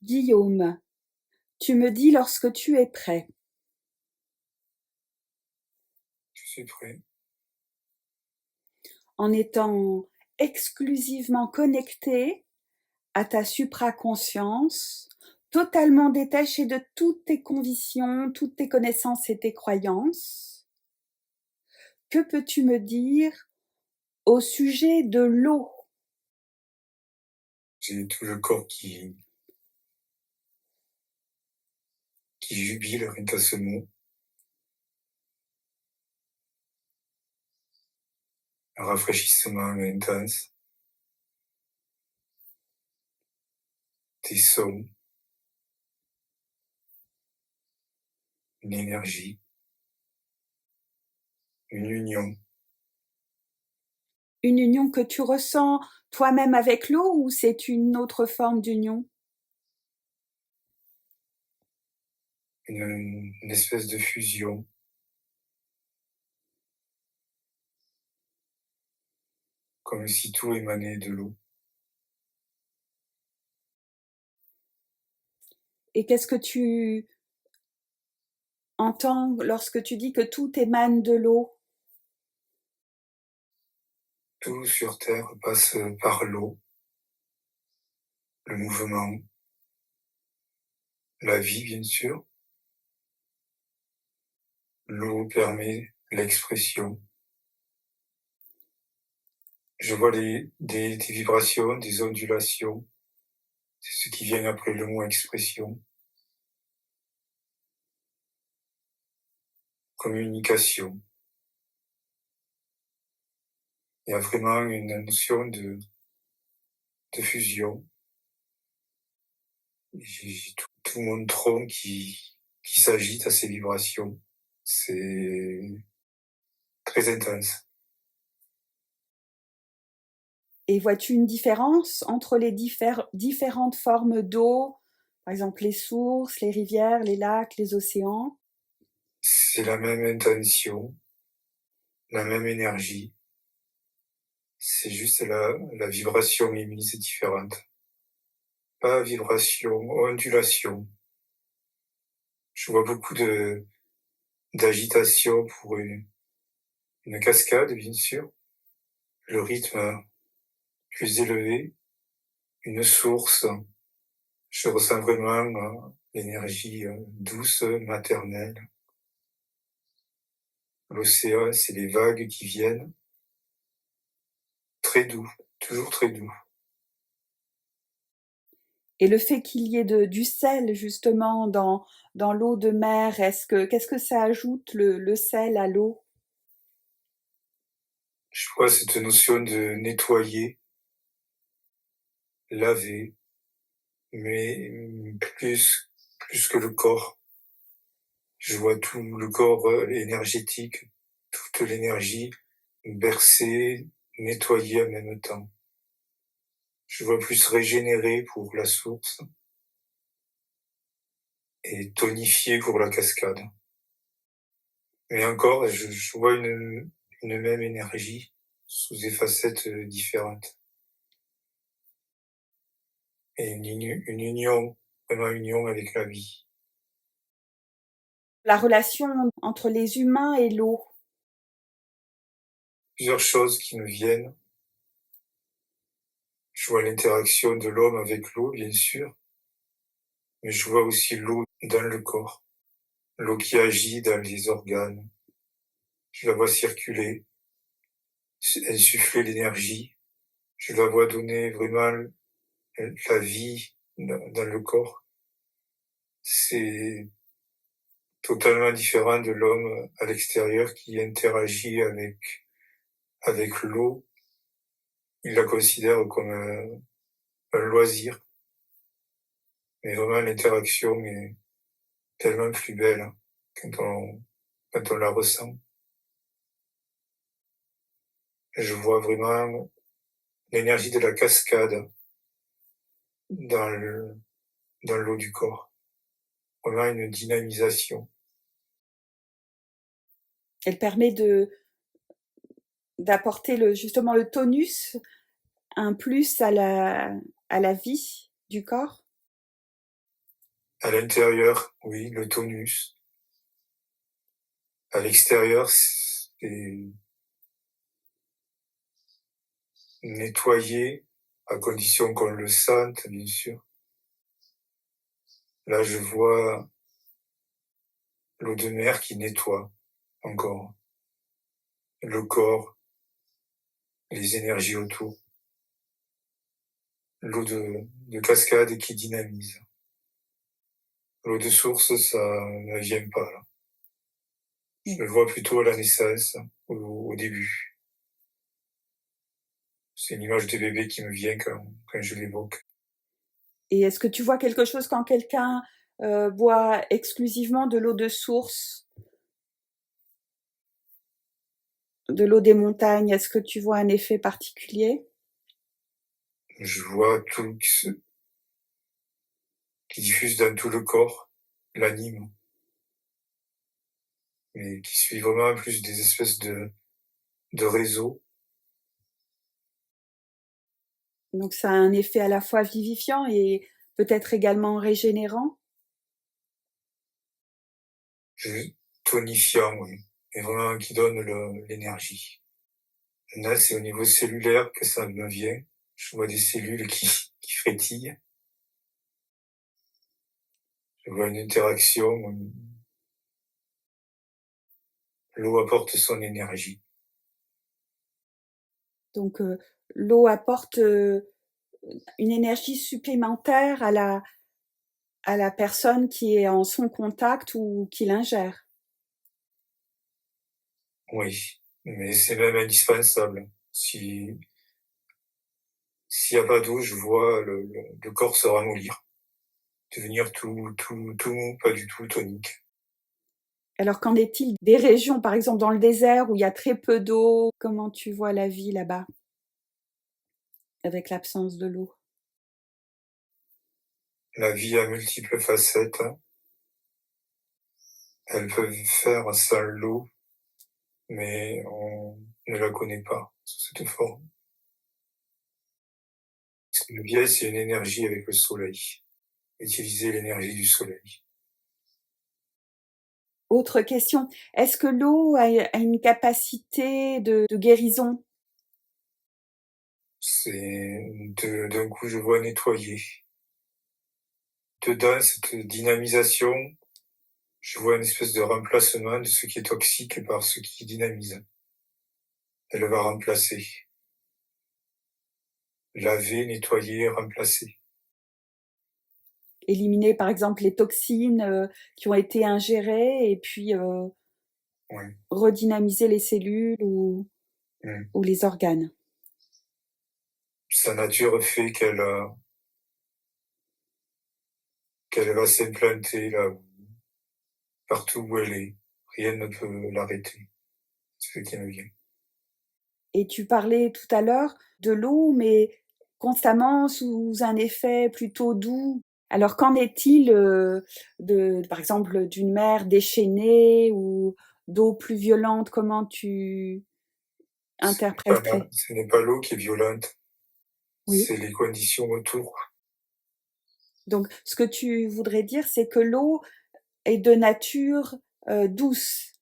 Guillaume, tu me dis lorsque tu es prêt. Je suis prêt. En étant exclusivement connecté à ta supraconscience, totalement détaché de toutes tes convictions, toutes tes connaissances et tes croyances, que peux-tu me dire au sujet de l'eau? J'ai tout le corps qui jubile rien qu'à ce mot. Un rafraîchissement intense. Des sons. Une énergie. Une union. Une union que tu ressens toi-même avec l'eau ou c'est une autre forme d'union? Une espèce de fusion. Comme si tout émanait de l'eau. Et qu'est-ce que tu entends lorsque tu dis que tout émane de l'eau? Tout sur Terre passe par l'eau. Le mouvement. La vie, bien sûr. L'eau permet l'expression. Je vois des vibrations, des ondulations. C'est ce qui vient après le mot expression. Communication. Il y a vraiment une notion de fusion. J'ai tout mon tronc qui s'agite à ces vibrations. C'est très intense. Et vois-tu une différence entre les différentes formes d'eau, par exemple les sources, les rivières, les lacs, les océans? C'est la même intention, la même énergie. C'est juste la vibration émise est différente. Pas vibration, ondulation. Je vois beaucoup d'agitation pour une cascade, bien sûr. Le rythme plus élevé, une source. Je ressens vraiment l'énergie douce, maternelle. L'océan, c'est les vagues qui viennent. Très doux, toujours très doux. Et le fait qu'il y ait du sel justement dans l'eau de mer, qu'est-ce que ça ajoute le sel à l'eau? Je vois cette notion de nettoyer, laver, mais plus que le corps. Je vois tout le corps énergétique, toute l'énergie bercée, nettoyée en même temps. Je vois plus régénérer pour la source et tonifier pour la cascade. Mais encore, je vois une même énergie sous des facettes différentes. Et une union, vraiment une union avec la vie. La relation entre les humains et l'eau. Plusieurs choses qui me viennent. Je vois l'interaction de l'homme avec l'eau, bien sûr, mais je vois aussi l'eau dans le corps, l'eau qui agit dans les organes. Je la vois circuler, insuffler l'énergie. Je la vois donner vraiment la vie dans le corps. C'est totalement différent de l'homme à l'extérieur qui interagit avec l'eau. Il la considère comme un loisir. Mais vraiment, l'interaction est tellement plus belle quand on la ressent. Je vois vraiment l'énergie de la cascade dans l'eau du corps. Vraiment une dynamisation. Elle permet d'apporter justement le tonus, un plus à la vie du corps. À l'intérieur, oui, le tonus. À l'extérieur, c'est nettoyer, à condition qu'on le sente, bien sûr. Là, je vois l'eau de mer qui nettoie encore le corps, les énergies autour. L'eau de cascade qui dynamise. L'eau de source, ça ne vient pas, là. Je le vois plutôt à la naissance, au début. C'est une image de bébé qui me vient quand je l'évoque. Et est-ce que tu vois quelque chose quand quelqu'un boit exclusivement de l'eau de source, de l'eau des montagnes? Est-ce que tu vois un effet particulier? Je vois tout qui diffuse dans tout le corps, l'anime, mais qui suit vraiment plus des espèces de réseaux. Donc ça a un effet à la fois vivifiant et peut-être également régénérant? Tonifiant, oui, et vraiment qui donne l'énergie. Là, c'est au niveau cellulaire que ça me vient. Je vois des cellules qui frétillent. Je vois une interaction. L'eau apporte son énergie. Donc l'eau apporte une énergie supplémentaire à la personne qui est en son contact ou qui l'ingère. Oui, mais c'est même indispensable. S'il n'y a pas d'eau, je vois le corps se ramollir, devenir tout mou, pas du tout tonique. Alors qu'en est-il des régions, par exemple dans le désert où il y a très peu d'eau? Comment tu vois la vie là-bas, avec l'absence de l'eau? La vie a multiples facettes. Elle peut faire sans l'eau, mais on ne la connaît pas sous cette forme. Parce que le biais, c'est une énergie avec le soleil. Utiliser l'énergie du soleil. Autre question, est-ce que l'eau a une capacité de guérison? C'est d'un coup, je vois nettoyer. Dedans, cette dynamisation, je vois une espèce de remplacement de ce qui est toxique par ce qui dynamise. Elle va remplacer. Laver, nettoyer, remplacer. Éliminer par exemple les toxines qui ont été ingérées et puis Ouais. redynamiser les cellules ou les organes. Sa nature fait qu'elle va s'implanter là, partout où elle est. Rien ne peut l'arrêter. C'est ce qui me vient. Et tu parlais tout à l'heure de l'eau, mais constamment sous un effet plutôt doux. Alors qu'en est-il par exemple, d'une mer déchaînée ou d'eau plus violente? Comment tu interpréterais? Ce n'est pas l'eau qui est violente, Oui. c'est les conditions autour. Donc, ce que tu voudrais dire, c'est que l'eau est de nature douce,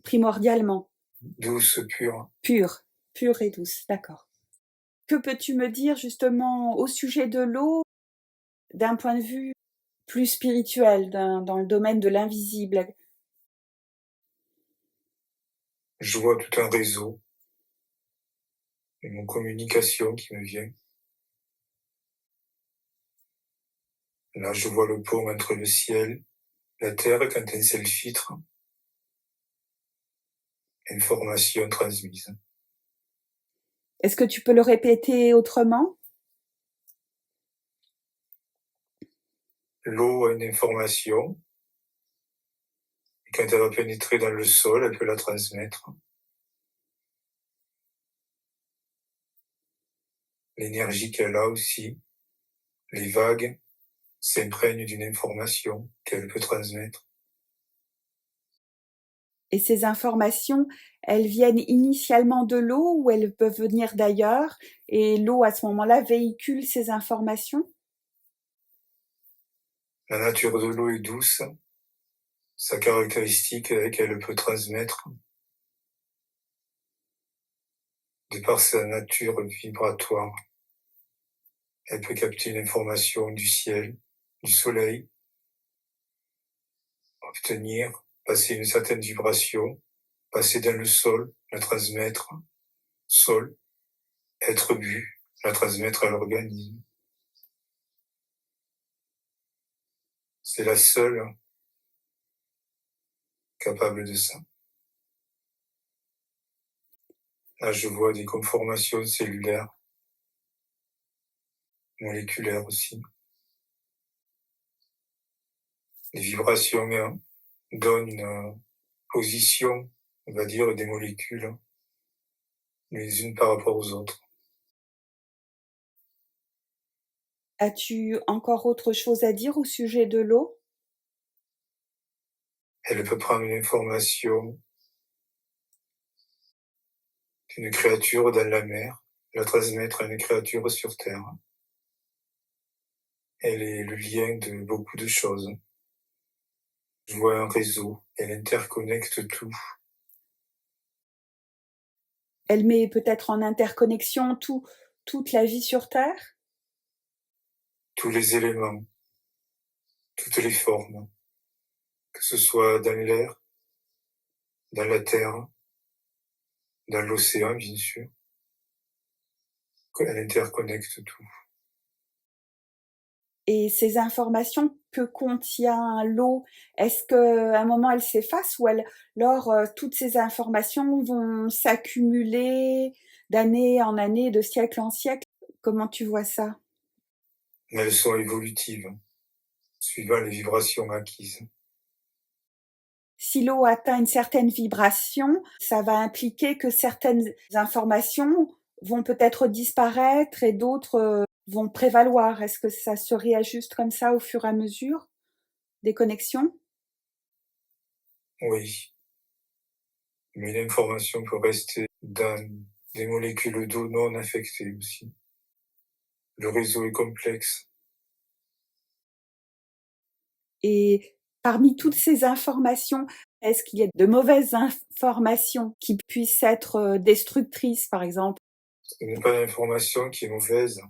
primordialement. Douce, pure. Pure et douce, d'accord. Que peux-tu me dire justement au sujet de l'eau d'un point de vue plus spirituel, dans le domaine de l'invisible? Je vois tout un réseau, une communication qui me vient. Là, je vois le pont entre le ciel, la terre quand un ciel filtre. Information transmise. Est-ce que tu peux le répéter autrement? L'eau a une information, et quand elle va pénétrer dans le sol, elle peut la transmettre. L'énergie qu'elle a aussi, les vagues s'imprègnent d'une information qu'elle peut transmettre. Et ces informations, elles viennent initialement de l'eau ou elles peuvent venir d'ailleurs? Et l'eau, à ce moment-là, véhicule ces informations? La nature de l'eau est douce. Sa caractéristique est qu'elle peut transmettre, de par sa nature vibratoire, elle peut capter une information du ciel, du soleil, obtenir, passer une certaine vibration, passer dans le sol, la transmettre, sol, être bu, la transmettre à l'organisme. C'est la seule capable de ça. Là, je vois des conformations cellulaires, moléculaires aussi. Les vibrations donnent une position, on va dire, des molécules, les unes par rapport aux autres. As-tu encore autre chose à dire au sujet de l'eau? Elle peut prendre une information d'une créature dans la mer, la transmettre à une créature sur Terre. Elle est le lien de beaucoup de choses. Je vois un réseau, elle interconnecte tout. Elle met peut-être en interconnexion toute la vie sur Terre? Tous les éléments, toutes les formes, que ce soit dans l'air, dans la terre, dans l'océan, bien sûr. Elle interconnecte tout. Et ces informations que contient l'eau, est-ce qu'à un moment elles s'effacent ou alors toutes ces informations vont s'accumuler d'année en année, de siècle en siècle? Comment tu vois ça? Mais elles sont évolutives, suivant les vibrations acquises. Si l'eau atteint une certaine vibration, ça va impliquer que certaines informations vont peut-être disparaître et d'autres vont prévaloir. Est-ce que ça se réajuste comme ça au fur et à mesure des connexions? Oui. Mais l'information peut rester dans des molécules d'eau non affectées aussi. Le réseau est complexe. Et parmi toutes ces informations, est-ce qu'il y a de mauvaises informations qui puissent être destructrices, par exemple? Ce n'est pas l'information qui est mauvaise,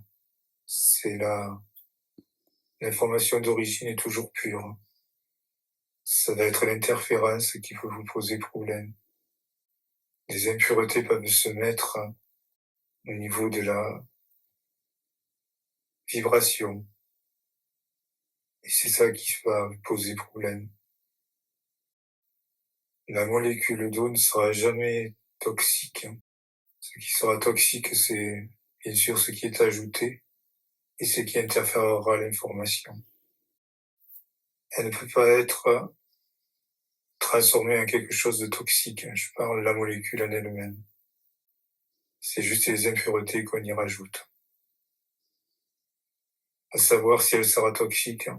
c'est l'information d'origine est toujours pure. Ça va être l'interférence qui peut vous poser problème. Des impuretés peuvent se mettre au niveau de la vibration. Et c'est ça qui va poser problème. La molécule d'eau ne sera jamais toxique. Ce qui sera toxique, c'est bien sûr ce qui est ajouté et ce qui interférera à l'information. Elle ne peut pas être transformée en quelque chose de toxique. Je parle de la molécule en elle-même. C'est juste les impuretés qu'on y rajoute. À savoir si elle sera toxique.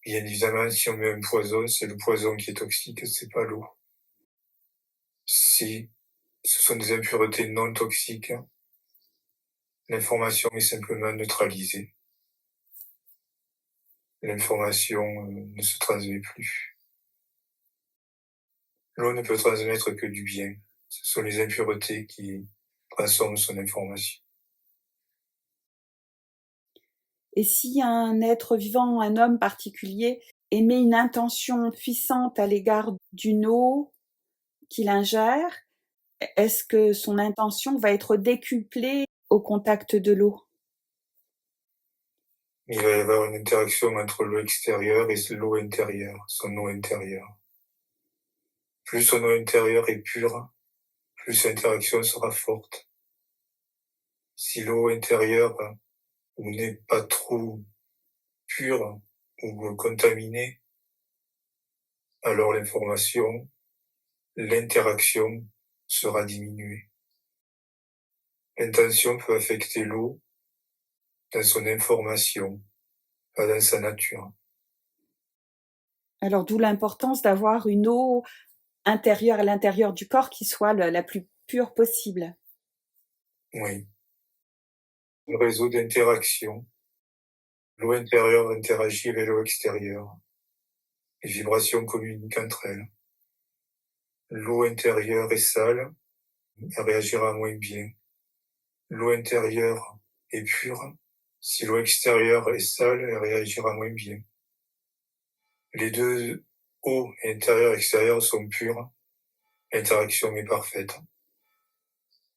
Bien évidemment, si on met un poison, c'est le poison qui est toxique, c'est pas l'eau. Si ce sont des impuretés non toxiques, l'information est simplement neutralisée. L'information ne se transmet plus. L'eau ne peut transmettre que du bien. Ce sont les impuretés qui transforment son information. Et si un être vivant, un homme particulier, émet une intention puissante à l'égard d'une eau qu'il ingère, est-ce que son intention va être décuplée au contact de l'eau? Il va y avoir une interaction entre l'eau extérieure et l'eau intérieure, son eau intérieure. Plus son eau intérieure est pure, plus l'interaction sera forte. Si l'eau intérieure n'est pas trop pure ou contaminée, alors l'interaction sera diminuée. L'intention peut affecter l'eau dans son information, pas dans sa nature. Alors d'où l'importance d'avoir une eau intérieure à l'intérieur du corps qui soit la plus pure possible. Oui. Un réseau d'interaction L'eau intérieure interagit avec l'eau extérieure. Les vibrations communiquent entre elles. L'eau intérieure est sale, elle réagira moins bien. L'eau intérieure est pure. Si l'eau extérieure est sale, elle réagira moins bien. Les deux eaux, intérieure et extérieure, sont pures. L'interaction est parfaite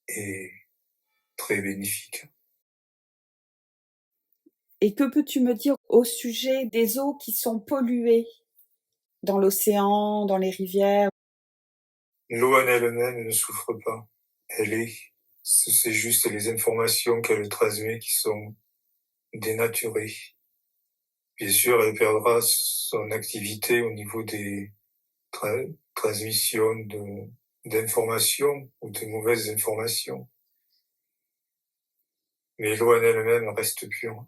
et très bénéfique. Et que peux-tu me dire au sujet des eaux qui sont polluées dans l'océan, dans les rivières? L'eau en elle-même ne souffre pas. C'est juste les informations qu'elle transmet qui sont dénaturées. Bien sûr, elle perdra son activité au niveau des transmissions d'informations ou de mauvaises informations. Mais l'eau en elle-même reste pure.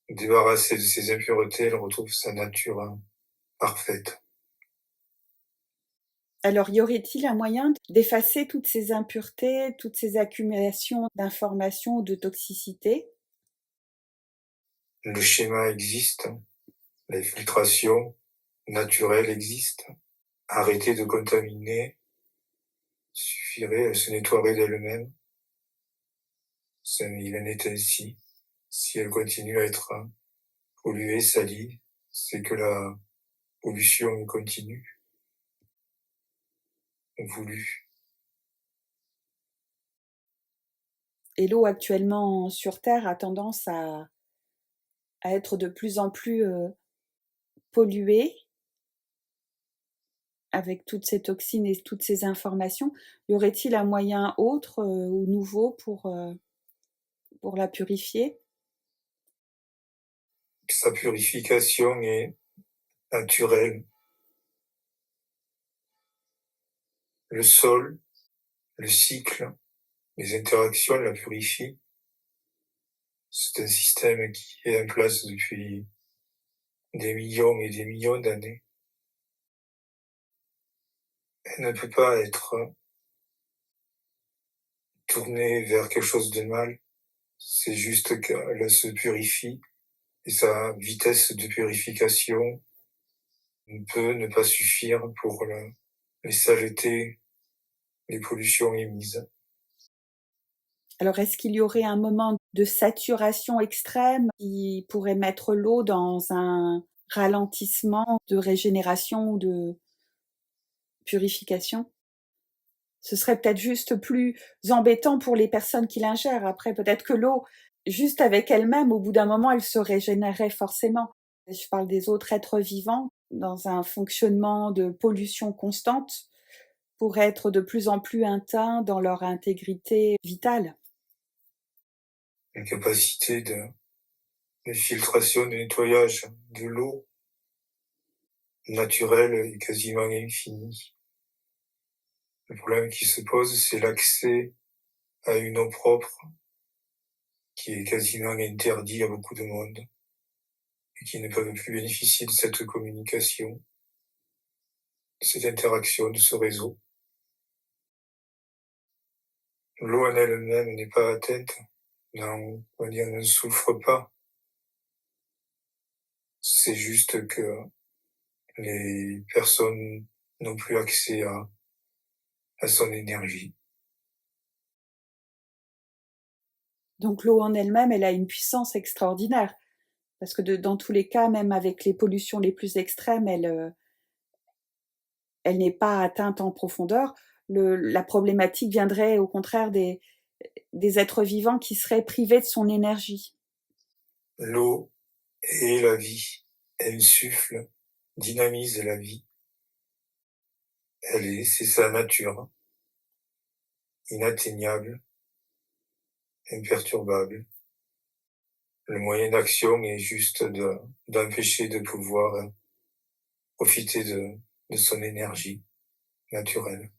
Débarrassée de ses impuretés, elle retrouve sa nature parfaite. Alors, y aurait-il un moyen d'effacer toutes ces impuretés, toutes ces accumulations d'informations ou de toxicité? Le schéma existe, la filtration naturelle existe. Arrêter de contaminer suffirait, elle se nettoierait d'elle-même. Il en est ainsi. Si elle continue à être polluée, salie, c'est que la pollution est continue, voulue. Et l'eau actuellement sur Terre a tendance à être de plus en plus polluée avec toutes ces toxines et toutes ces informations. Y aurait-il un moyen autre ou nouveau pour la purifier? Sa purification est naturelle. Le sol, le cycle, les interactions la purifient. C'est un système qui est en place depuis des millions et des millions d'années. Elle ne peut pas être tournée vers quelque chose de mal. C'est juste qu'elle se purifie et sa vitesse de purification peut ne pas suffire pour les saletés, les pollutions émises. Alors, est-ce qu'il y aurait un moment de saturation extrême qui pourrait mettre l'eau dans un ralentissement de régénération ou de purification? Ce serait peut-être juste plus embêtant pour les personnes qui l'ingèrent. Après, peut-être que l'eau, juste avec elle-même, au bout d'un moment, elle se régénérerait forcément. Je parle des autres êtres vivants dans un fonctionnement de pollution constante pour être de plus en plus atteints dans leur intégrité vitale. La capacité de filtration, de nettoyage de l'eau naturelle est quasiment infinie. Le problème qui se pose, c'est l'accès à une eau propre qui est quasiment interdit à beaucoup de monde et qui ne peuvent plus bénéficier de cette communication, de cette interaction, de ce réseau. L'eau en elle-même n'est pas atteinte, non, on ne souffre pas. C'est juste que les personnes n'ont plus accès à son énergie. Donc l'eau en elle-même, elle a une puissance extraordinaire. Parce que dans tous les cas, même avec les pollutions les plus extrêmes, elle n'est pas atteinte en profondeur. La problématique viendrait au contraire des êtres vivants qui seraient privés de son énergie. L'eau est la vie. Elle souffle, dynamise la vie. C'est sa nature. Inatteignable, imperturbable. Le moyen d'action est juste d'empêcher de pouvoir profiter de son énergie naturelle.